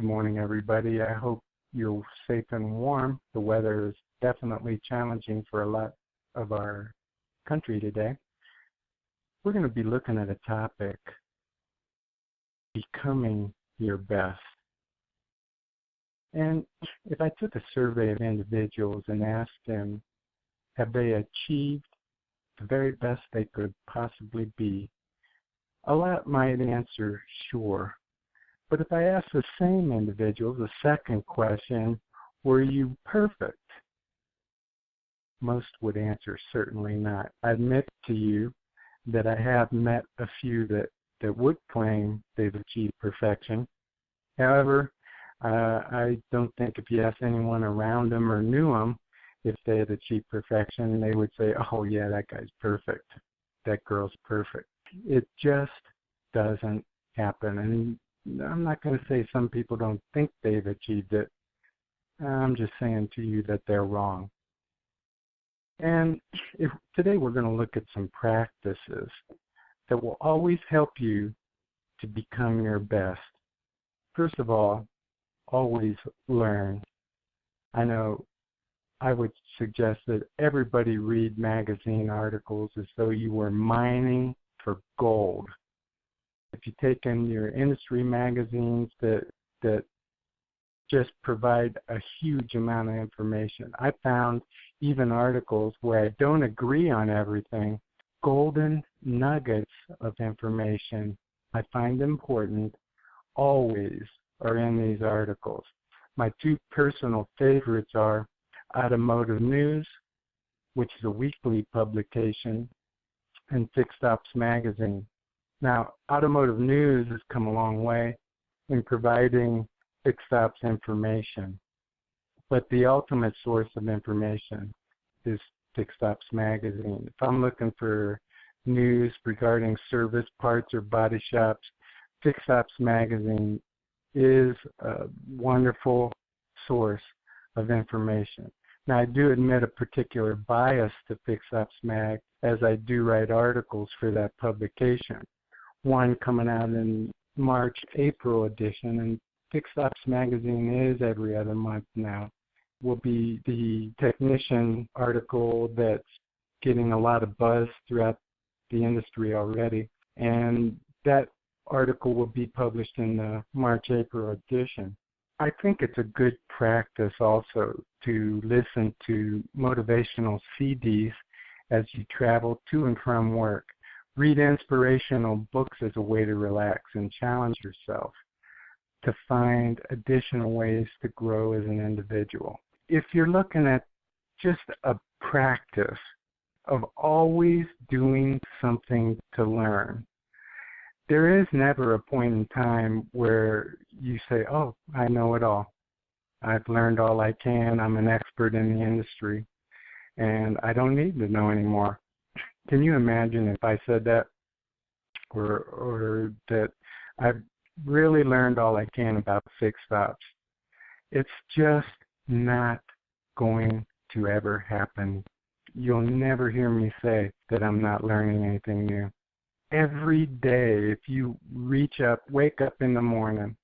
morning, everybody. I hope you're safe and warm. The weather is definitely challenging for a lot of our country today. We're going to be looking at a topic, becoming your best. And if I took a survey of individuals and asked them, have they achieved the very best they could possibly be, a lot might answer sure. But if I ask the same individuals the second question, were you perfect? Most would answer certainly not. I admit to you that I have met a few that would claim they've achieved perfection. However, I don't think if you ask anyone around them or knew them if they had achieved perfection, they would say, oh yeah, that guy's perfect. That girl's perfect. It just doesn't happen. And I'm not going to say some people don't think they've achieved it. I'm just saying to you that they're wrong. And today we're going to look at some practices that will always help you to become your best. First of all, always learn. I know I would suggest that everybody read magazine articles as though you were mining for gold. If you take in your industry magazines that just provide a huge amount of information. I found even articles where I don't agree on everything, golden nuggets of information I find important always are in these articles. My two personal favorites are Automotive News, which is a weekly publication, and Fixed Ops Magazine. Now, Automotive News has come a long way in providing fixed ops information, but the ultimate source of information is Fixed Ops Magazine. If I'm looking for news regarding service, parts, or body shops, Fixed Ops Magazine is a wonderful source of information. Now, I do admit a particular bias to Fixed Ops Mag as I do write articles for that publication. One coming out in March, April edition, and Fixed Ops Magazine is every other month now. Will be the technician article that's getting a lot of buzz throughout the industry already, and that article will be published in the March, April edition. I think it's a good practice also to listen to motivational CDs as you travel to and from work. Read inspirational books as a way to relax and challenge yourself to find additional ways to grow as an individual. If you're looking at just a practice of always doing something to learn, there is never a point in time where you say, oh, I know it all. I've learned all I can. I'm an expert in the industry, and I don't need to know anymore. Can you imagine if I said that, or that I've really learned all I can about fixed ops? It's just not going to ever happen. You'll never hear me say that I'm not learning anything new. Every day, if you wake up in the morning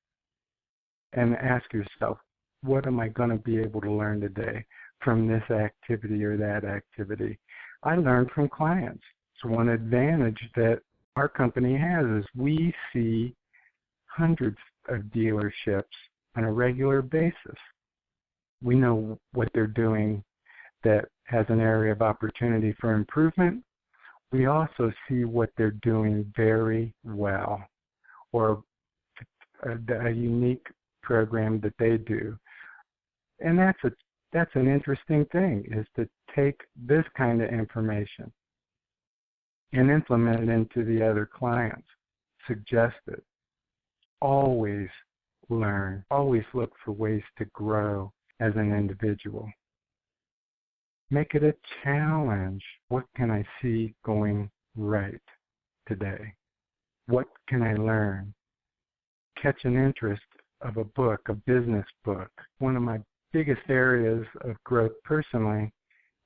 and ask yourself, what am I going to be able to learn today from this activity or that activity? I learn from clients. It's one advantage that our company has is we see hundreds of dealerships on a regular basis. We know what they're doing that has an area of opportunity for improvement. We also see what they're doing very well, or a unique program that they do. And that's an interesting thing, is to take this kind of information and implement it into the other clients. Suggest it. Always learn. Always look for ways to grow as an individual. Make it a challenge. What can I see going right today? What can I learn? Catch an interest of a book, a business book. One of my biggest areas of growth personally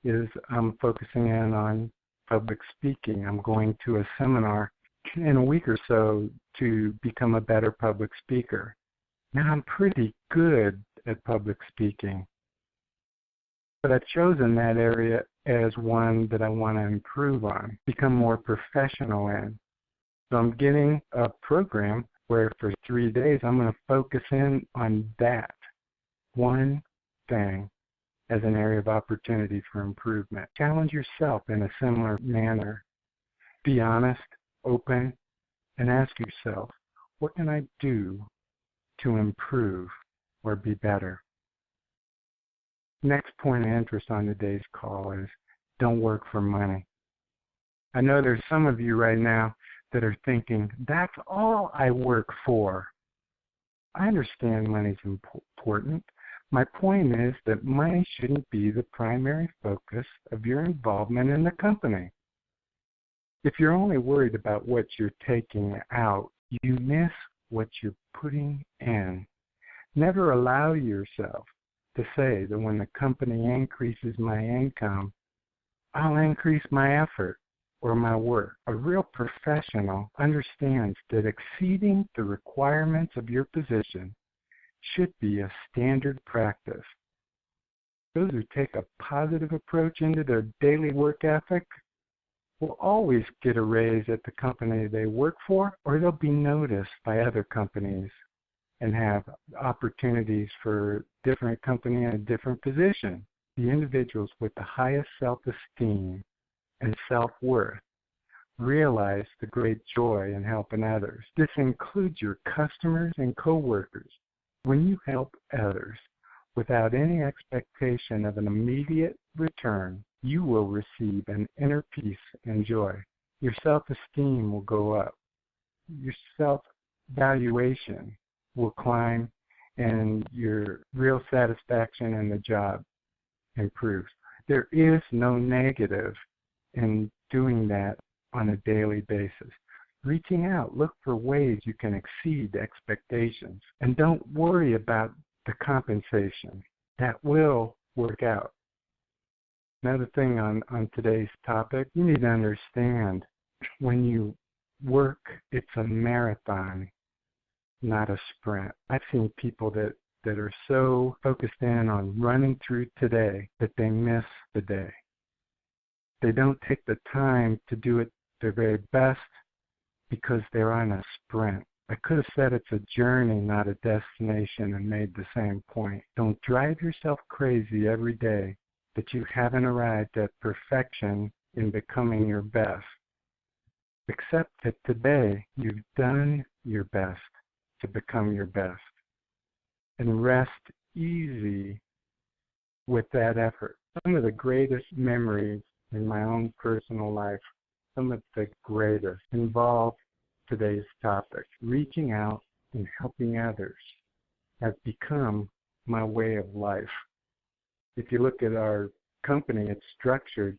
is I'm focusing in on public speaking. I'm going to a seminar in a week or so to become a better public speaker. Now, I'm pretty good at public speaking, but I've chosen that area as one that I want to improve on, become more professional in. So I'm getting a program where for 3 days I'm going to focus in on that one thing as an area of opportunity for improvement. Challenge yourself in a similar manner. Be honest, open, and ask yourself, what can I do to improve or be better? Next point of interest on today's call is don't work for money. I know there's some of you right now that are thinking, that's all I work for. I understand money's important. My point is that money shouldn't be the primary focus of your involvement in the company. If you're only worried about what you're taking out, you miss what you're putting in. Never allow yourself to say that when the company increases my income, I'll increase my effort or my work. A real professional understands that exceeding the requirements of your position should be a standard practice. Those who take a positive approach into their daily work ethic will always get a raise at the company they work for, or they'll be noticed by other companies and have opportunities for a different company in a different position. The individuals with the highest self-esteem and self-worth realize the great joy in helping others. This includes your customers and coworkers. When you help others without any expectation of an immediate return, you will receive an inner peace and joy. Your self-esteem will go up. Your self-valuation will climb, and your real satisfaction in the job improves. There is no negative in doing that on a daily basis. Reaching out, look for ways you can exceed expectations, and don't worry about the compensation. That will work out. Another thing on today's topic, you need to understand when you work, it's a marathon, not a sprint. I've seen people that are so focused in on running through today that they miss the day. They don't take the time to do it their very best because they're on a sprint. I could have said it's a journey, not a destination, and made the same point. Don't drive yourself crazy every day that you haven't arrived at perfection in becoming your best. Accept that today you've done your best to become your best, and rest easy with that effort. Some of the greatest memories in my own personal life, some of the greatest, involve today's topic. Reaching out and helping others has become my way of life. If you look at our company, it's structured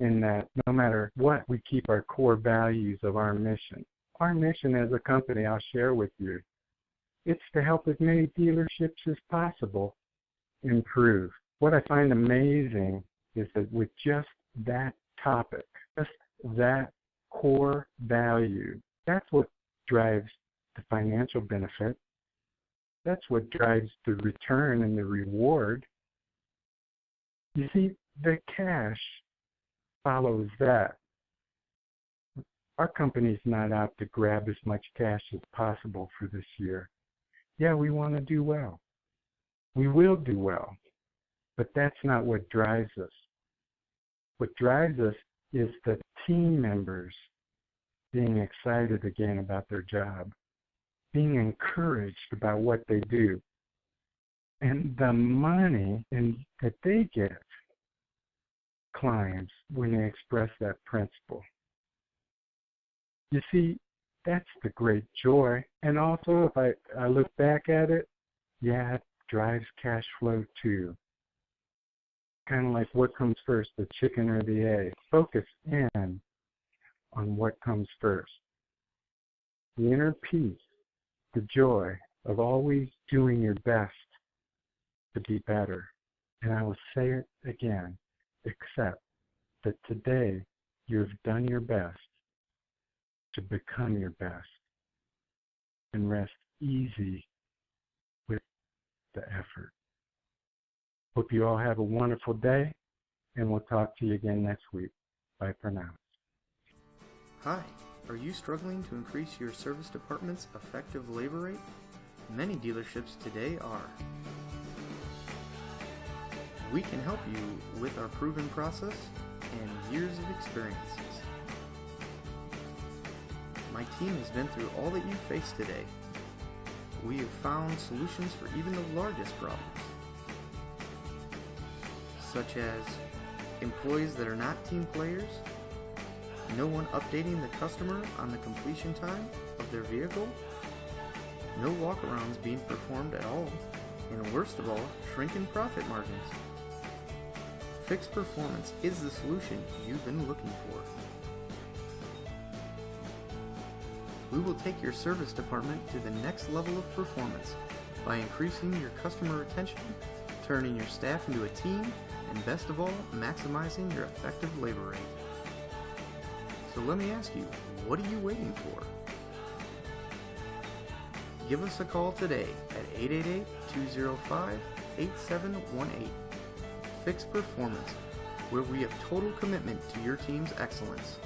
in that no matter what, we keep our core values of our mission. Our mission as a company, I'll share with you, it's to help as many dealerships as possible improve. What I find amazing is that with just that topic, just that core value, that's what drives the financial benefit. That's what drives the return and the reward. You see, the cash follows that. Our company's not out to grab as much cash as possible for this year. Yeah, we want to do well. We will do well. But that's not what drives us. What drives us is the team members being excited again about their job, being encouraged about what they do, and the money that they get climbs when they express that principle. You see, that's the great joy. And also, if I look back at it, yeah, it drives cash flow too. Kind of like what comes first, the chicken or the egg. Focus in on what comes first. The inner peace, the joy of always doing your best to be better. And I will say it again, accept that today you've done your best to become your best, and rest easy the effort. Hope you all have a wonderful day, and we'll talk to you again next week. Bye for now. Hi, are you struggling to increase your service department's effective labor rate? Many dealerships today are. We can help you with our proven process and years of experiences. My team has been through all that you face today. We have found solutions for even the largest problems, such as employees that are not team players, no one updating the customer on the completion time of their vehicle, no walkarounds being performed at all, and worst of all, shrinking profit margins. Fix Performance is the solution you've been looking for. We will take your service department to the next level of performance by increasing your customer retention, turning your staff into a team, and best of all, maximizing your effective labor rate. So let me ask you, what are you waiting for? Give us a call today at 888-205-8718. Fix Performance, where we have total commitment to your team's excellence.